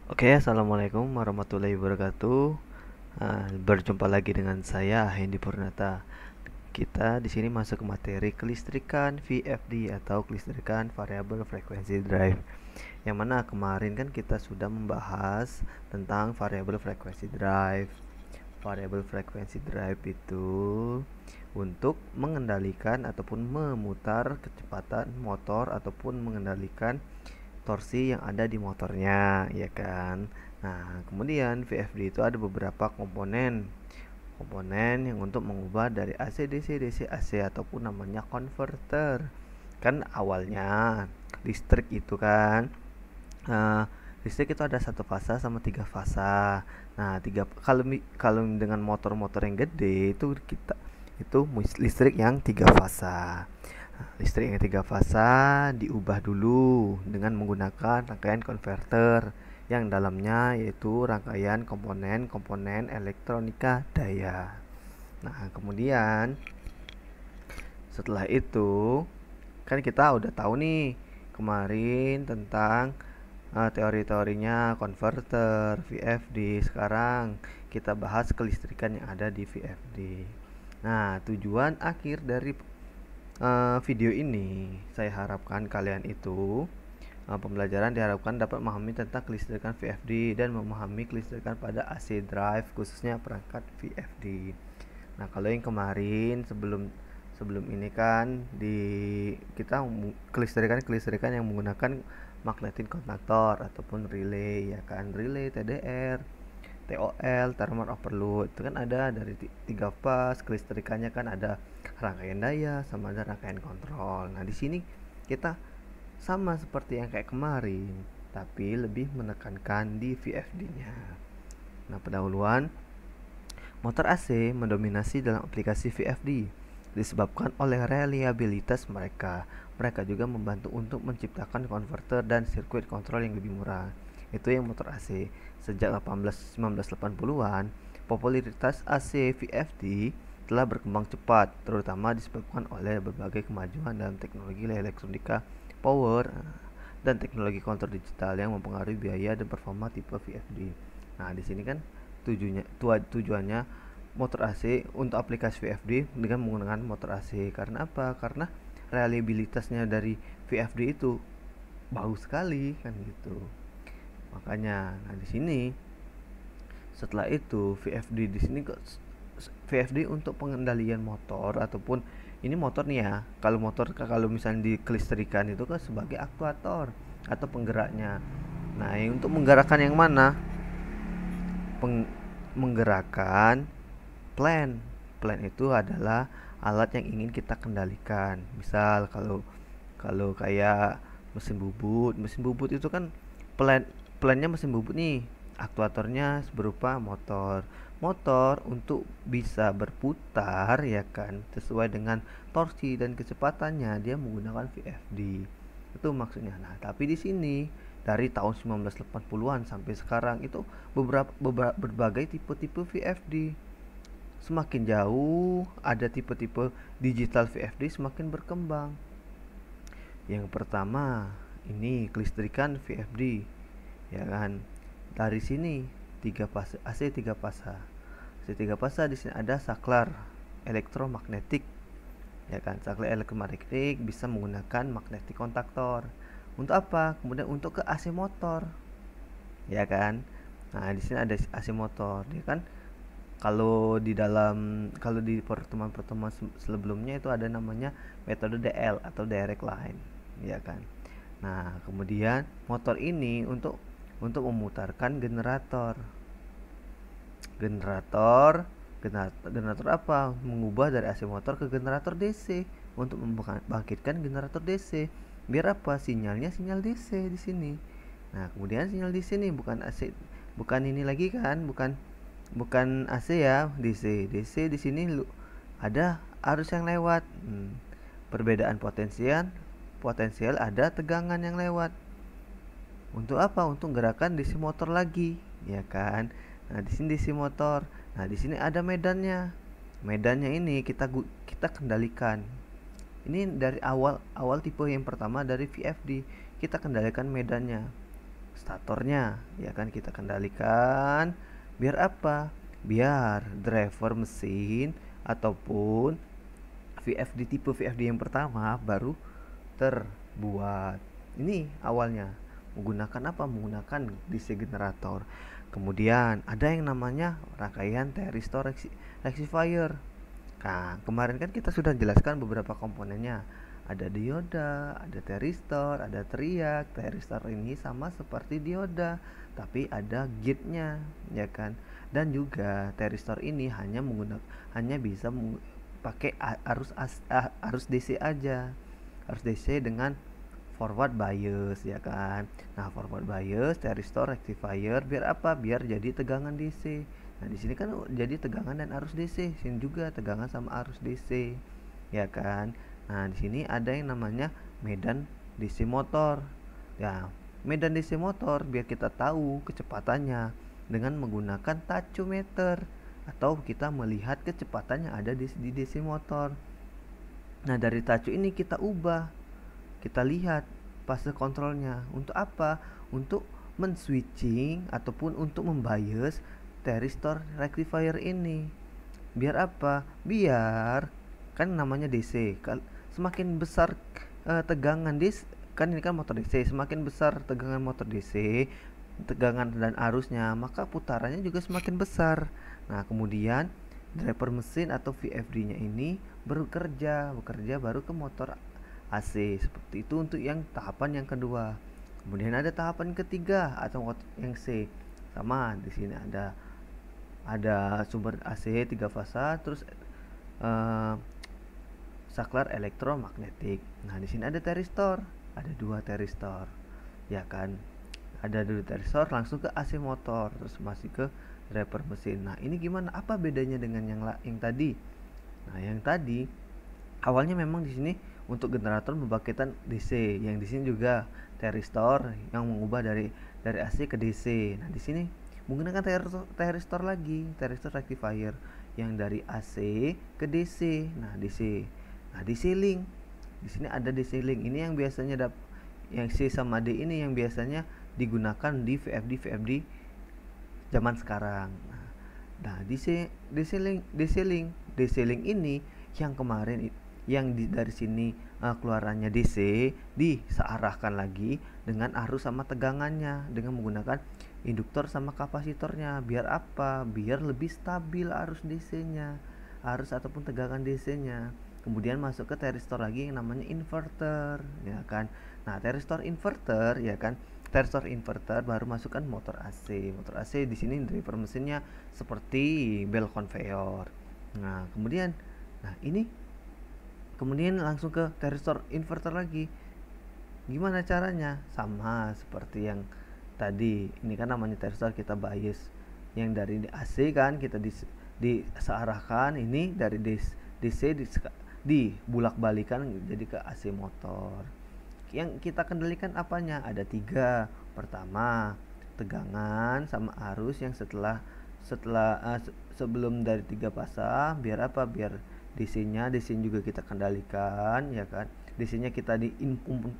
Oke, assalamualaikum warahmatullahi wabarakatuh. Berjumpa lagi dengan saya Hendi Purnata. Kita di sini masuk ke materi kelistrikan VFD atau kelistrikan variable frequency drive. Yang mana kemarin kan kita sudah membahas tentang variable frequency drive. Variable frequency drive itu untuk mengendalikan ataupun memutar kecepatan motor ataupun mengendalikan torsi yang ada di motornya, ya kan. Nah, kemudian VFD itu ada beberapa komponen yang untuk mengubah dari AC DC DC AC ataupun namanya konverter. Kan awalnya listrik itu kan, eh, listrik itu ada satu fasa sama tiga fasa. Nah, kalau dengan motor-motor yang gede itu itu listrik yang tiga fasa. Listrik yang tiga fasa diubah dulu dengan menggunakan rangkaian konverter yang dalamnya yaitu rangkaian komponen-komponen elektronika daya. Nah, kemudian setelah itu kan kita udah tahu nih kemarin tentang teori-teorinya konverter, VFD. Sekarang kita bahas kelistrikan yang ada di VFD. Nah, tujuan akhir dari video ini saya harapkan kalian itu pembelajaran diharapkan dapat memahami tentang kelistrikan VFD dan memahami kelistrikan pada AC drive khususnya perangkat VFD. Nah, kalau yang kemarin sebelum sebelum ini kan kita kelistrikan yang menggunakan magnetic kontaktor ataupun relay, ya kan, relay TDR, TOL, thermal overload. Itu kan ada dari tiga fase kelistrikannya, kan ada rangkaian daya sama ada rangkaian kontrol. Nah, di sini kita sama seperti yang kayak kemarin, tapi lebih menekankan di VFD-nya. Nah, pendahuluan motor AC mendominasi dalam aplikasi VFD disebabkan oleh reliabilitas mereka. Mereka juga membantu untuk menciptakan konverter dan sirkuit kontrol yang lebih murah. Itu yang motor AC. Sejak 1980-an, popularitas AC VFD telah berkembang cepat, terutama disebabkan oleh berbagai kemajuan dalam teknologi elektronika, power, dan teknologi kontrol digital yang mempengaruhi biaya dan performa tipe VFD. Nah, di sini kan tujuannya motor AC untuk aplikasi VFD dengan menggunakan motor AC. Karena apa? Karena reliabilitasnya dari VFD itu bagus sekali kan gitu. Makanya, nah di sini setelah itu VFD untuk pengendalian motor ataupun ini motor nih ya. Kalau motor kalau misalnya di kelistrikan itu kan sebagai aktuator atau penggeraknya. Nah, untuk menggerakkan yang mana? Menggerakkan plan. Plan itu adalah alat yang ingin kita kendalikan. Misal kalau kalau kayak mesin bubut itu kan plannya mesin bubut nih. Aktuatornya berupa motor. Motor untuk bisa berputar, ya kan, sesuai dengan torsi dan kecepatannya dia menggunakan VFD. Itu maksudnya. Nah, tapi di sini dari tahun 1980-an sampai sekarang itu berbagai tipe-tipe VFD. Semakin jauh ada tipe-tipe digital VFD semakin berkembang. Yang pertama ini kelistrikan VFD, ya kan. Dari sini tiga fase AC tiga fasa. AC tiga fasa di sini ada saklar elektromagnetik, ya kan. Saklar elektromagnetik bisa menggunakan magnetic kontaktor. Untuk apa? Kemudian untuk ke AC motor, ya kan. Nah, di sini ada AC motor, ya kan. Kalau di pertemuan-pertemuan sebelumnya itu ada namanya metode DL atau direct line, ya kan. Nah, kemudian motor ini untuk memutarkan generator. Generator generator apa? Mengubah dari AC motor ke generator DC untuk membangkitkan generator DC. Biar apa? Sinyalnya sinyal DC di sini. Nah, kemudian sinyal DC ini bukan AC, bukan ini lagi kan, bukan bukan AC ya, DC. DC di sini ada arus yang lewat. Perbedaan potensial ada tegangan yang lewat. Untuk apa? Untuk gerakan DC motor lagi, ya kan? Nah, di sini DC motor. Nah, di sini ada medannya. Medannya ini kita kendalikan. Ini dari awal tipe yang pertama dari VFD, kita kendalikan medannya. statornya, ya kan kita kendalikan. Biar apa? Biar driver mesin ataupun VFD tipe VFD yang pertama baru terbuat. Ini awalnya menggunakan apa? Menggunakan DC generator. Kemudian ada yang namanya rangkaian thyristor rectifier. Nah, kemarin kan kita sudah jelaskan beberapa komponennya. Ada dioda, ada thyristor, ada teriak. Thyristor ini sama seperti dioda, tapi ada gate-nya, ya kan? Dan juga thyristor ini hanya bisa pakai arus DC aja. Arus DC dengan forward bias, ya kan. Nah, forward bias thyristor rectifier biar apa? Biar jadi tegangan DC. Nah, di sini kan jadi tegangan dan arus DC. Sini juga tegangan sama arus DC, ya kan. Nah, di sini ada yang namanya medan DC motor. Ya, medan DC motor biar kita tahu kecepatannya dengan menggunakan tachometer atau kita melihat kecepatan yang ada di DC motor. Nah, dari tacho ini kita ubah, kita lihat fase kontrolnya. Untuk apa? Untuk men-switching ataupun untuk membias thyristor rectifier ini. Biar apa? Biar kan namanya DC, semakin besar tegangan kan ini kan motor DC, semakin besar tegangan motor DC, tegangan dan arusnya, maka putarannya juga semakin besar. Nah, kemudian driver mesin atau VFD-nya ini bekerja baru ke motor AC. Seperti itu untuk yang tahapan yang kedua. Kemudian ada tahapan ketiga atau yang C. Sama di sini ada sumber AC 3 fasa, terus saklar elektromagnetik. Nah, di sini ada thyristor, ada 2 thyristor, ya kan. Ada 2 thyristor langsung ke AC motor, terus masih ke driver mesin. Nah, ini gimana? Apa bedanya dengan yang tadi? Nah, yang tadi awalnya memang di sini untuk generator membangkitkan DC, yang di sini juga thyristor yang mengubah dari AC ke DC. Nah, di sini menggunakan thyristor lagi, thyristor rectifier yang dari AC ke DC. Nah, DC link. Di sini ada DC link. Ini yang biasanya yang C sama D ini yang biasanya digunakan di VFD zaman sekarang. Nah, DC link ini yang kemarin dari sini keluarannya DC disearahkan lagi dengan arus sama tegangannya dengan menggunakan induktor sama kapasitornya. Biar apa? Biar lebih stabil arus DC-nya, arus ataupun tegangan DC-nya. Kemudian masuk ke thyristor lagi yang namanya inverter, ya kan. Nah, thyristor inverter, ya kan. Thyristor inverter baru masukkan motor AC. Motor AC di sini driver mesinnya seperti bel konveyor. Nah, kemudian langsung ke thyristor inverter lagi. Gimana caranya? Sama seperti yang tadi. Ini kan namanya thyristor kita bias. Yang dari AC kan kita disearahkan, ini dari DC dibulak-balikan jadi ke AC motor. Yang kita kendalikan apanya? Ada 3. Pertama, tegangan sama arus yang sebelum dari 3 fasa. Biar apa? Biar DC-nya juga kita kendalikan, ya kan. DC-nya kita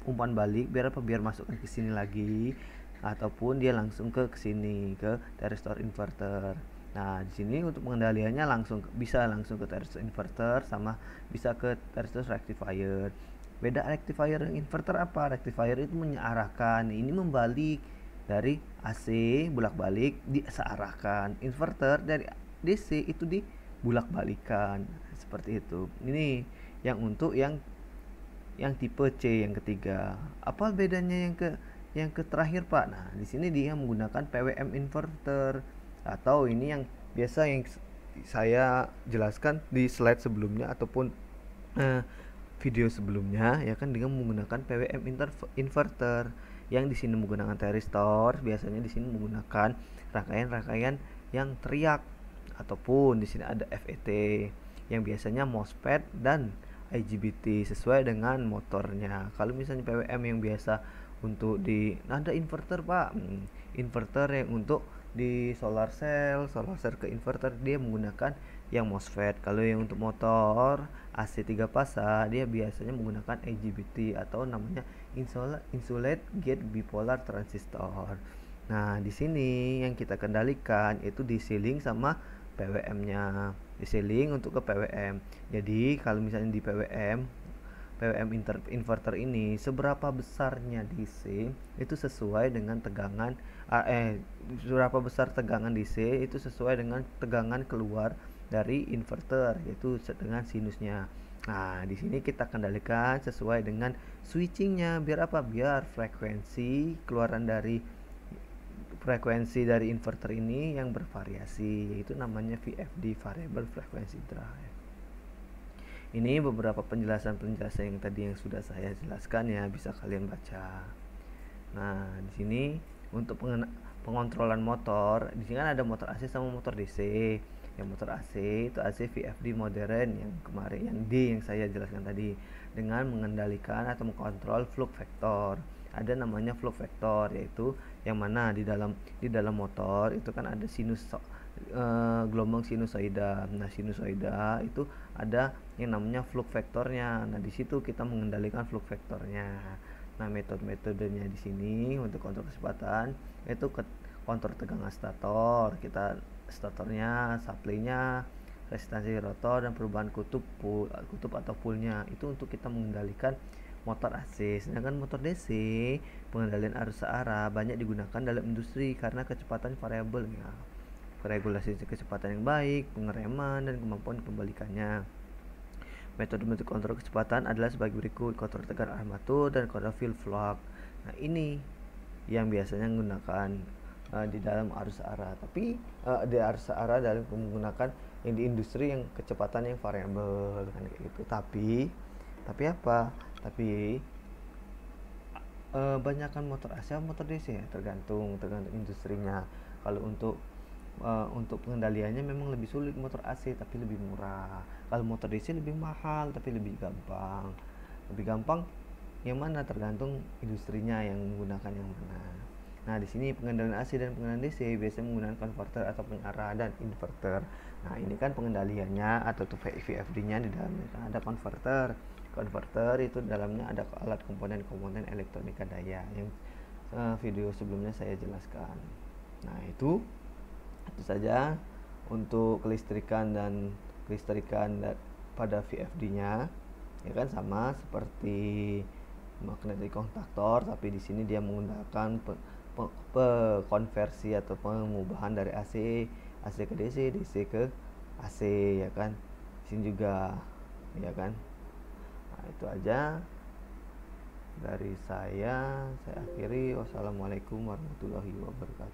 umpan balik biar apa? Biar masukkan ke sini lagi ataupun dia langsung ke sini ke thyristor inverter. Nah, di sini untuk pengendaliannya bisa langsung ke thyristor inverter sama bisa ke thyristor rectifier. Beda rectifier dan inverter apa? Rectifier itu mengarahkan, ini membalik dari AC bolak-balik disearahkan. Inverter dari DC itu dibulak-balikan. Seperti itu. Ini yang untuk yang tipe C yang ketiga. Apa bedanya yang ke terakhir, Pak? Nah, di sini dia menggunakan PWM inverter atau ini yang biasa yang saya jelaskan di slide sebelumnya ataupun video sebelumnya, ya kan, dengan menggunakan PWM inverter yang di sini menggunakan thyristor. Biasanya di sini menggunakan rangkaian yang teriak ataupun di sini ada FET yang biasanya MOSFET dan IGBT sesuai dengan motornya. Kalau misalnya PWM yang biasa untuk ada inverter, Pak. Inverter yang untuk di solar cell ke inverter dia menggunakan yang MOSFET. Kalau yang untuk motor AC 3 fasa dia biasanya menggunakan IGBT atau namanya Insulate Gate Bipolar Transistor. Nah, di sini yang kita kendalikan itu DC-link sama PWM-nya. DC-link untuk ke PWM. Jadi, kalau misalnya di PWM inverter ini seberapa besarnya DC itu sesuai dengan tegangan seberapa besar tegangan DC itu sesuai dengan tegangan keluar dari inverter, yaitu dengan sinusnya. Nah, di sini kita kendalikan sesuai dengan switchingnya. Biar apa? Biar frekuensi dari inverter ini yang bervariasi, yaitu namanya VFD, Variable Frequency Drive. Ini beberapa penjelasan yang tadi yang sudah saya jelaskan ya, bisa kalian baca. Nah, di sini untuk pengontrolan motor, di sini kan ada motor AC sama motor DC. Yang motor AC itu AC VFD modern yang kemarin yang D yang saya jelaskan tadi, dengan mengendalikan atau mengkontrol flux vector. Ada namanya flux vector, yaitu yang mana di dalam motor itu kan ada gelombang sinusoida. Nah, sinusoida itu ada yang namanya flux vectornya. Nah, di situ kita mengendalikan flux vectornya. Nah, metodenya di sini untuk kontrol kecepatan itu kontrol tegangan stator. Kita statornya, supply-nya, resistansi rotor, dan perubahan kutub atau pulnya itu untuk kita mengendalikan motor AC. Sedangkan motor DC, pengendalian arus searah banyak digunakan dalam industri karena kecepatan variabel ya. Regulasi kecepatan yang baik, pengereman, dan kemampuan kebalikannya. Metode kontrol kecepatan adalah sebagai berikut: kontrol tegangan armatur dan kontrol field flux. Nah, ini yang biasanya menggunakan di dalam arus arah, tapi di arus arah dalam menggunakan yang di industri yang kecepatan yang variabel kan kayak gitu. Tapi apa? Tapi banyakkan motor AC atau motor DC ya, tergantung industrinya. Kalau untuk pengendaliannya memang lebih sulit motor AC tapi lebih murah. Kalau motor DC lebih mahal tapi lebih gampang. Lebih gampang yang mana tergantung industrinya yang menggunakan yang mana. Nah, di sini pengendalian AC dan pengendalian DC biasanya menggunakan konverter atau pengarah dan inverter. Nah, ini kan pengendaliannya atau VFD-nya di dalamnya kan ada konverter. Konverter itu dalamnya ada alat komponen-komponen elektronika daya yang video sebelumnya saya jelaskan. Nah, itu saja untuk kelistrikan pada VFD-nya, ya kan, sama seperti magnetic kontaktor, tapi di sini dia menggunakan konversi atau pengubahan dari AC ke DC, DC ke AC, ya kan. Di sini juga, ya kan. Nah, itu aja dari saya akhiri. Wassalamualaikum warahmatullahi wabarakatuh.